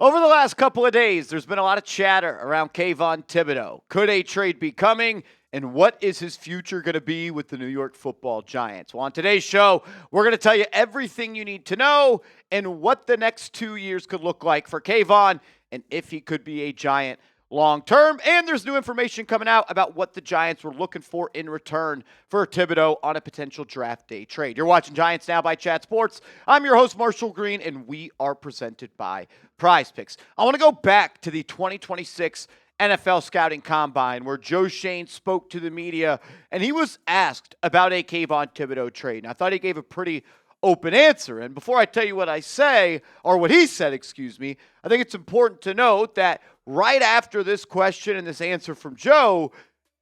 Over the last couple of days, there's been a lot of chatter around Kayvon Thibodeaux. Could a trade be coming? And what is his future going to be with the New York Football Giants? Well, on today's show, we're going to tell you everything you need to know and what the next 2 years could look like for Kayvon and if he could be a Giant long term. And there's new information coming out about what the Giants were looking for in return for Thibodeaux on a potential draft day trade. You're watching Giants Now by Chat Sports. I'm your host, Marshall Green, and we are presented by PrizePicks. I want to go back to the 2026 NFL Scouting Combine where Joe Schoen spoke to the media, and he was asked about a Kayvon Thibodeaux trade. And I thought he gave a pretty open answer. And before I tell you what I say, or what he said, I think it's important to note that right after this question and this answer from Joe,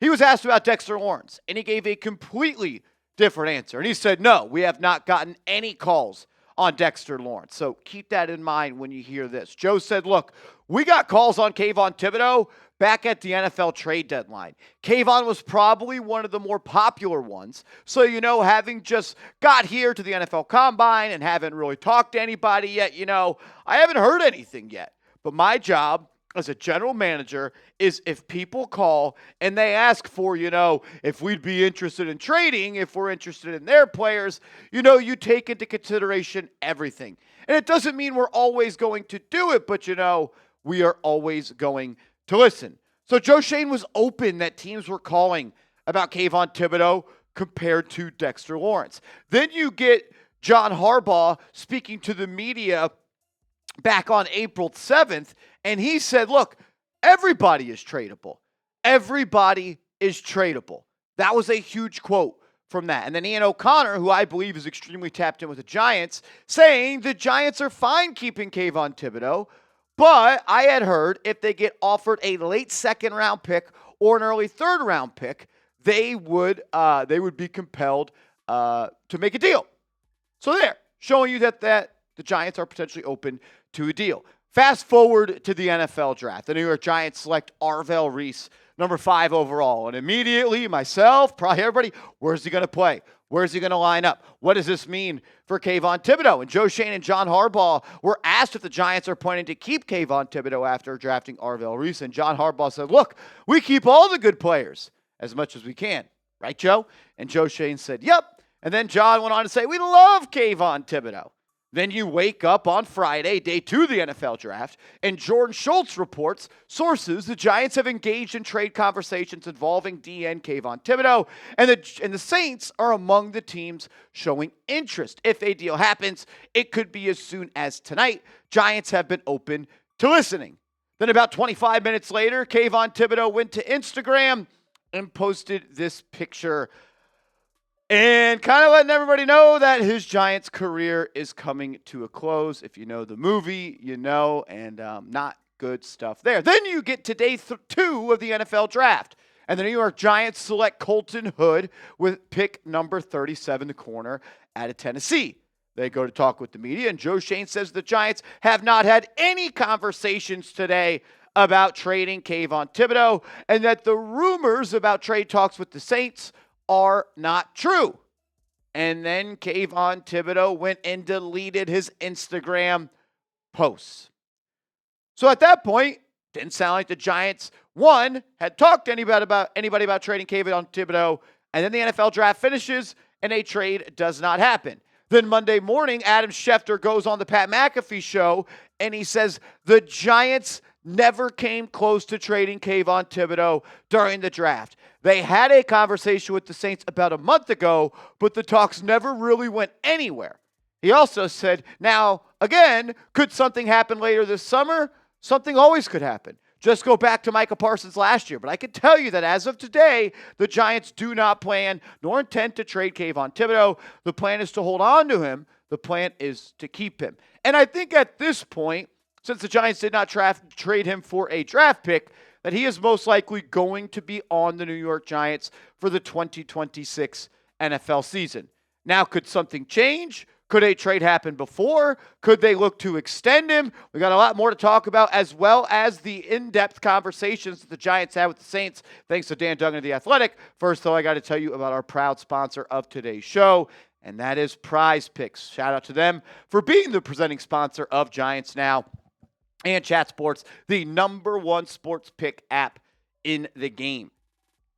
he was asked about Dexter Lawrence, and he gave a completely different answer. And he said, no, we have not gotten any calls on Dexter Lawrence. So keep that in mind when you hear this. Joe said, look, we got calls on Kayvon Thibodeaux back at the NFL trade deadline. Kayvon was probably one of the more popular ones. So, having just got here to the NFL Combine and haven't really talked to anybody yet, I haven't heard anything yet. But my job as a general manager is if people call and they ask for, if we'd be interested in trading, if we're interested in their players, you take into consideration everything. And it doesn't mean we're always going to do it, but, we are always going to listen. So Joe Schoen was open that teams were calling about Kayvon Thibodeaux compared to Dexter Lawrence. Then you get John Harbaugh speaking to the media back on April 7th, and he said, look, everybody is tradable. Everybody is tradable. That was a huge quote from that. And then Ian O'Connor, who I believe is extremely tapped in with the Giants, saying the Giants are fine keeping Kayvon Thibodeaux, but I had heard if they get offered a late second-round pick or an early third-round pick, they would be compelled to make a deal. So there, showing you that the Giants are potentially open to a deal. Fast forward to the NFL draft. The New York Giants select Arvell Reese, number 5 overall. And immediately, myself, probably everybody, where's he going to play? Where's he going to line up? What does this mean for Kayvon Thibodeaux? And Joe Schoen and John Harbaugh were asked if the Giants are planning to keep Kayvon Thibodeaux after drafting Arvell Reese. And John Harbaugh said, look, we keep all the good players as much as we can. Right, Joe? And Joe Schoen said, yep. And then John went on to say, we love Kayvon Thibodeaux. Then you wake up on Friday, day 2 of the NFL draft, and Jordan Schultz reports, sources, the Giants have engaged in trade conversations involving DN Kayvon Thibodeaux, and the Saints are among the teams showing interest. If a deal happens, it could be as soon as tonight. Giants have been open to listening. Then about 25 minutes later, Kayvon Thibodeaux went to Instagram and posted this picture and kind of letting everybody know that his Giants career is coming to a close. If you know the movie, and not good stuff there. Then you get to day 2 of the NFL draft, and the New York Giants select Colton Hood with pick number 37, the corner out of Tennessee. They go to talk with the media, and Joe Schoen says the Giants have not had any conversations today about trading Kayvon Thibodeaux, and that the rumors about trade talks with the Saints are not true. And then Kayvon Thibodeaux went and deleted his Instagram posts. So at that point, didn't sound like the Giants, one, had talked to anybody about trading Kayvon Thibodeaux, and then the NFL draft finishes and a trade does not happen. Then Monday morning, Adam Schefter goes on the Pat McAfee show and he says the Giants never came close to trading Kayvon Thibodeaux during the draft. They had a conversation with the Saints about a month ago, but the talks never really went anywhere. He also said, now, again, could something happen later this summer? Something always could happen. Just go back to Micah Parsons last year. But I can tell you that as of today, the Giants do not plan nor intend to trade Kayvon Thibodeaux. The plan is to hold on to him. The plan is to keep him. And I think at this point, since the Giants did not trade him for a draft pick, that he is most likely going to be on the New York Giants for the 2026 NFL season. Now, could something change? Could a trade happen before? Could they look to extend him? We got a lot more to talk about, as well as the in-depth conversations that the Giants had with the Saints, thanks to Dan Duggan of The Athletic. First, though, I got to tell you about our proud sponsor of today's show, and that is PrizePicks. Shout out to them for being the presenting sponsor of Giants Now. and Chat Sports, the #1 sports pick app in the game.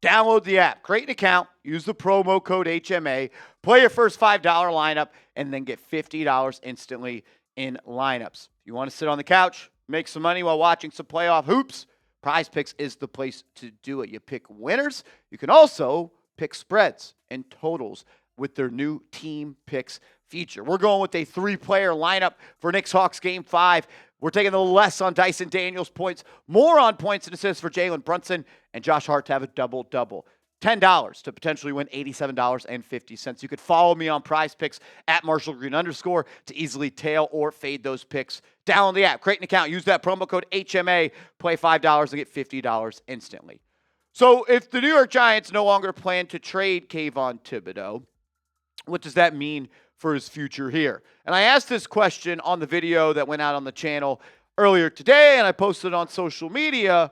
Download the app, create an account, use the promo code HMA, play your first $5 lineup, and then get $50 instantly in lineups. If you want to sit on the couch, make some money while watching some playoff hoops, PrizePicks is the place to do it. You pick winners. You can also pick spreads and totals with their new team picks feature. We're going with a 3-player lineup for Knicks Hawks Game 5. We're taking the less on Dyson Daniels points, more on points and assists for Jalen Brunson and Josh Hart to have a double-double. $10 to potentially win $87.50. You could follow me on PrizePicks at @MarshallGreen_ to easily tail or fade those picks. Download the app, create an account, use that promo code HMA, play $5 and get $50 instantly. So if the New York Giants no longer plan to trade Kayvon Thibodeaux, what does that mean for his future here? And I asked this question on the video that went out on the channel earlier today, and I posted it on social media.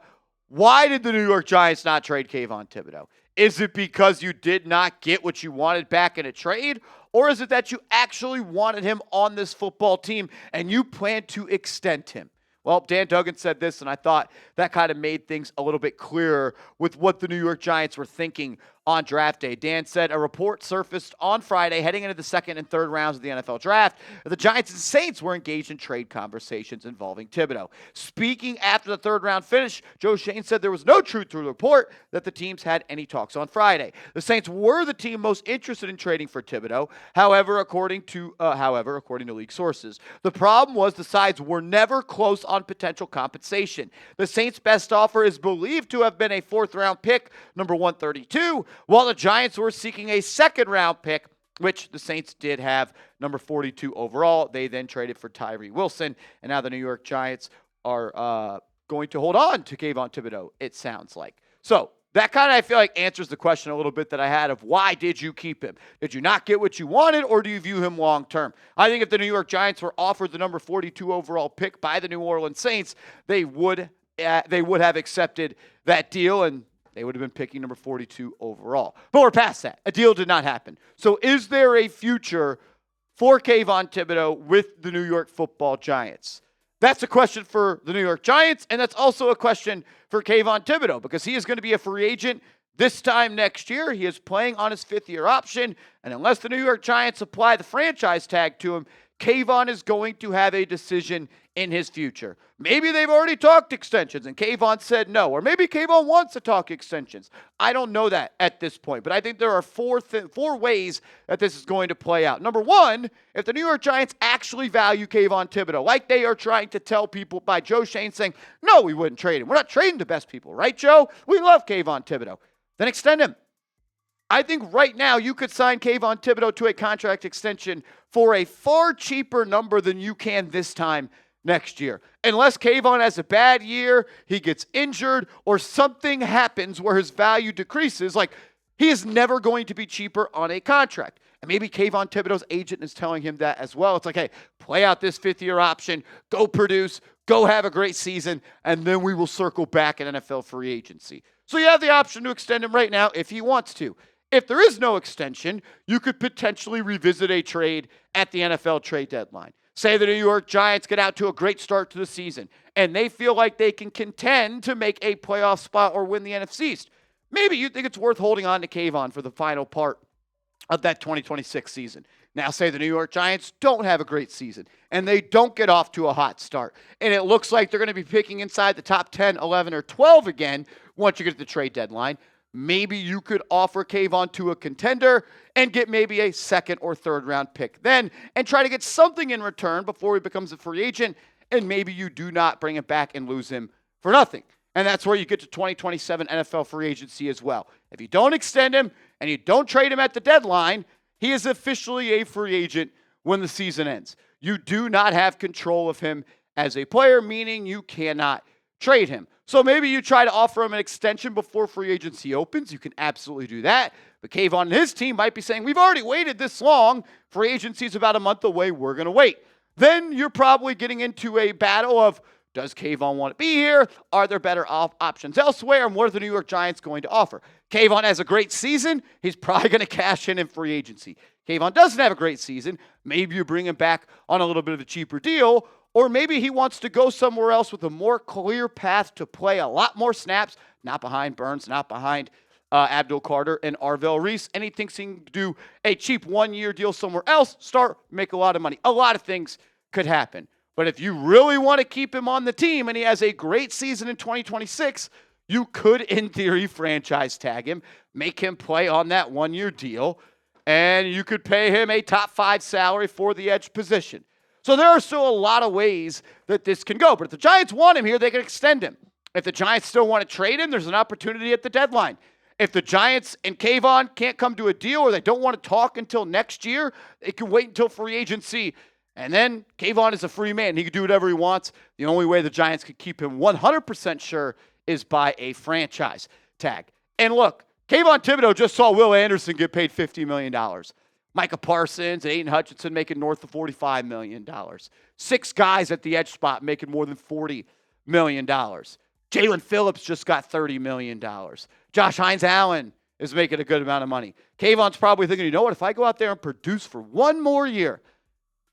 Why did the New York Giants not trade Kayvon Thibodeaux? Is it because you did not get what you wanted back in a trade? Or is it that you actually wanted him on this football team and you plan to extend him? Well, Dan Duggan said this, and I thought that kind of made things a little bit clearer with what the New York Giants were thinking on draft day. Dan said a report surfaced on Friday heading into the second and third rounds of the NFL draft. The Giants and Saints were engaged in trade conversations involving Thibodeaux. Speaking after the third round finish, Joe Schoen said there was no truth to the report that the teams had any talks on Friday. The Saints were the team most interested in trading for Thibodeaux. However, according to league sources, the problem was the sides were never close on potential compensation. The Saints' best offer is believed to have been a 4th-round pick, number 132, while the Giants were seeking a 2nd-round pick, which the Saints did have, number 42 overall. They then traded for Tyree Wilson, and now the New York Giants are going to hold on to Kayvon Thibodeaux, it sounds like. So that kind of, I feel like, answers the question a little bit that I had of why did you keep him? Did you not get what you wanted, or do you view him long-term? I think if the New York Giants were offered the number 42 overall pick by the New Orleans Saints, they would have accepted that deal, and they would have been picking number 42 overall. But we're past that. A deal did not happen. So is there a future for Kayvon Thibodeaux with the New York Football Giants? That's a question for the New York Giants, and that's also a question for Kayvon Thibodeaux because he is going to be a free agent this time next year. He is playing on his 5th-year option, and unless the New York Giants apply the franchise tag to him, Kayvon is going to have a decision in his future. Maybe they've already talked extensions and Kayvon said no, or maybe Kayvon wants to talk extensions. I don't know that at this point, but I think there are four ways that this is going to play out. Number one, if the New York Giants actually value Kayvon Thibodeaux, like they are trying to tell people by Joe Schoen saying, no, we wouldn't trade him. We're not trading the best people, right, Joe? We love Kayvon Thibodeaux. Then extend him. I think right now you could sign Kayvon Thibodeaux to a contract extension for a far cheaper number than you can this time next year. Unless Kayvon has a bad year, he gets injured, or something happens where his value decreases, like he is never going to be cheaper on a contract. And maybe Kayvon Thibodeaux's agent is telling him that as well. It's like, hey, play out this 5th-year option, go produce, go have a great season, and then we will circle back in NFL free agency. So you have the option to extend him right now if he wants to. If there is no extension, you could potentially revisit a trade at the NFL trade deadline. Say the New York Giants get out to a great start to the season, and they feel like they can contend to make a playoff spot or win the NFC East. Maybe you think it's worth holding on to Kayvon for the final part of that 2026 season. Now, say the New York Giants don't have a great season, and they don't get off to a hot start, and it looks like they're going to be picking inside the top 10, 11, or 12 again once you get to the trade deadline. Maybe you could offer Kayvon to a contender and get maybe a 2nd or 3rd round pick then and try to get something in return before he becomes a free agent, and maybe you do not bring him back and lose him for nothing. And that's where you get to 2027 NFL free agency as well. If you don't extend him and you don't trade him at the deadline, he is officially a free agent when the season ends. You do not have control of him as a player, meaning you cannot trade him. So maybe you try to offer him an extension before free agency opens. You can absolutely do that. But Kayvon and his team might be saying, we've already waited this long. Free agency is about a month away. We're going to wait. Then you're probably getting into a battle of, does Kayvon want to be here? Are there better options elsewhere? And what are the New York Giants going to offer? Kayvon has a great season. He's probably going to cash in free agency. Kayvon doesn't have a great season. Maybe you bring him back on a little bit of a cheaper deal, or maybe he wants to go somewhere else with a more clear path to play a lot more snaps, not behind Burns, not behind Abdul Carter and Arvell Reese, and he thinks he can do a cheap one-year deal somewhere else, make a lot of money. A lot of things could happen. But if you really want to keep him on the team and he has a great season in 2026, you could, in theory, franchise tag him, make him play on that one-year deal, and you could pay him a top 5 salary for the edge position. So there are still a lot of ways that this can go. But if the Giants want him here, they can extend him. If the Giants still want to trade him, there's an opportunity at the deadline. If the Giants and Kayvon can't come to a deal or they don't want to talk until next year, they can wait until free agency. And then Kayvon is a free man. He can do whatever he wants. The only way the Giants could keep him 100% sure is by a franchise tag. And look, Kayvon Thibodeaux just saw Will Anderson get paid $50 million. Micah Parsons and Aiden Hutchinson making north of $45 million. 6 guys at the edge spot making more than $40 million. Jalen Phillips just got $30 million. Josh Hines-Allen is making a good amount of money. Kayvon's probably thinking, you know what, if I go out there and produce for one more year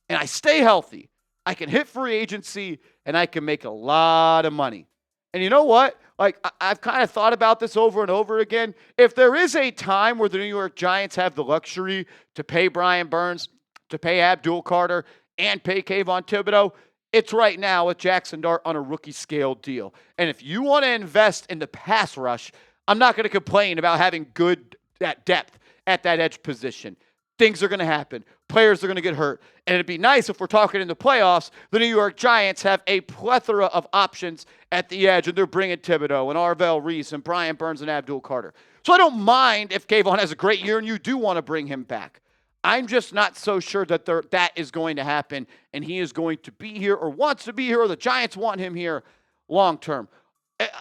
and I stay healthy, I can hit free agency and I can make a lot of money. And you know what? Like, I've kind of thought about this over and over again. If there is a time where the New York Giants have the luxury to pay Brian Burns, to pay Abdul Carter, and pay Kayvon Thibodeaux, it's right now with Jackson Dart on a rookie scale deal. And if you want to invest in the pass rush, I'm not going to complain about having good depth at that edge position. Things are going to happen. Players are going to get hurt. And it'd be nice if we're talking in the playoffs, the New York Giants have a plethora of options at the edge, and they're bringing Thibodeaux and Arvell Reese and Brian Burns and Abdul Carter. So I don't mind if Kayvon has a great year and you do want to bring him back. I'm just not so sure that that is going to happen and he is going to be here or wants to be here or the Giants want him here long term.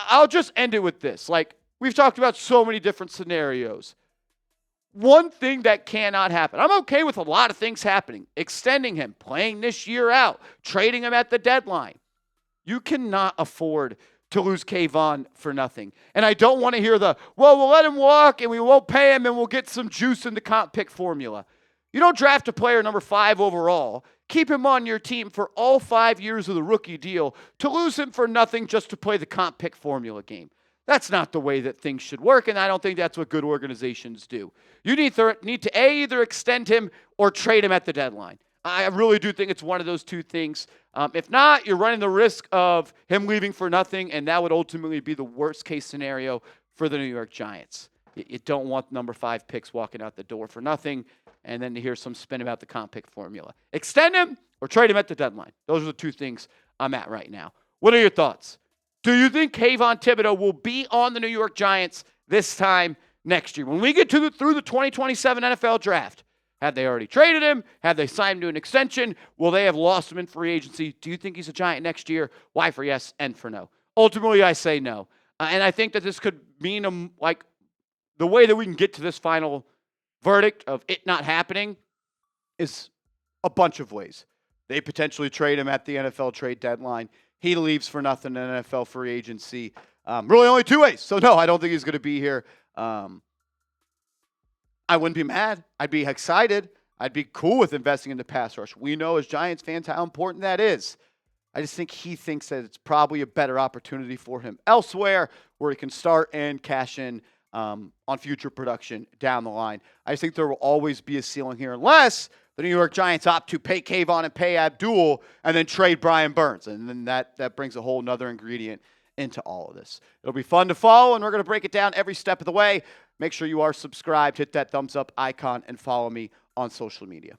I'll just end it with this. Like, we've talked about so many different scenarios. One thing that cannot happen. I'm okay with a lot of things happening. Extending him, playing this year out, trading him at the deadline. You cannot afford to lose Kayvon for nothing. And I don't want to hear we'll let him walk and we won't pay him and we'll get some juice in the comp pick formula. You don't draft a player number 5 overall, keep him on your team for all 5 years of the rookie deal to lose him for nothing just to play the comp pick formula game. That's not the way that things should work, and I don't think that's what good organizations do. You need to either extend him or trade him at the deadline. I really do think it's one of those two things. If not, you're running the risk of him leaving for nothing, and that would ultimately be the worst-case scenario for the New York Giants. You don't want number 5 picks walking out the door for nothing, and then to hear some spin about the comp pick formula. Extend him or trade him at the deadline. Those are the two things I'm at right now. What are your thoughts? Do you think Kayvon Thibodeaux will be on the New York Giants this time next year? When we get through the 2027 NFL draft, have they already traded him? Have they signed him to an extension? Will they have lost him in free agency? Do you think he's a Giant next year? Y for yes, N for no. Ultimately, I say no. And I think that this could mean, the way that we can get to this final verdict of it not happening is a bunch of ways. They potentially trade him at the NFL trade deadline. He leaves for nothing in NFL free agency. Really only 2 ways. So, no, I don't think he's going to be here. I wouldn't be mad. I'd be excited. I'd be cool with investing in the pass rush. We know as Giants fans how important that is. I just think he thinks that it's probably a better opportunity for him elsewhere where he can start and cash in on future production down the line. I just think there will always be a ceiling here unless the New York Giants opt to pay Kayvon and pay Abdul and then trade Brian Burns. And then that brings a whole nother ingredient into all of this. It'll be fun to follow, and we're going to break it down every step of the way. Make sure you are subscribed, hit that thumbs up icon, and follow me on social media.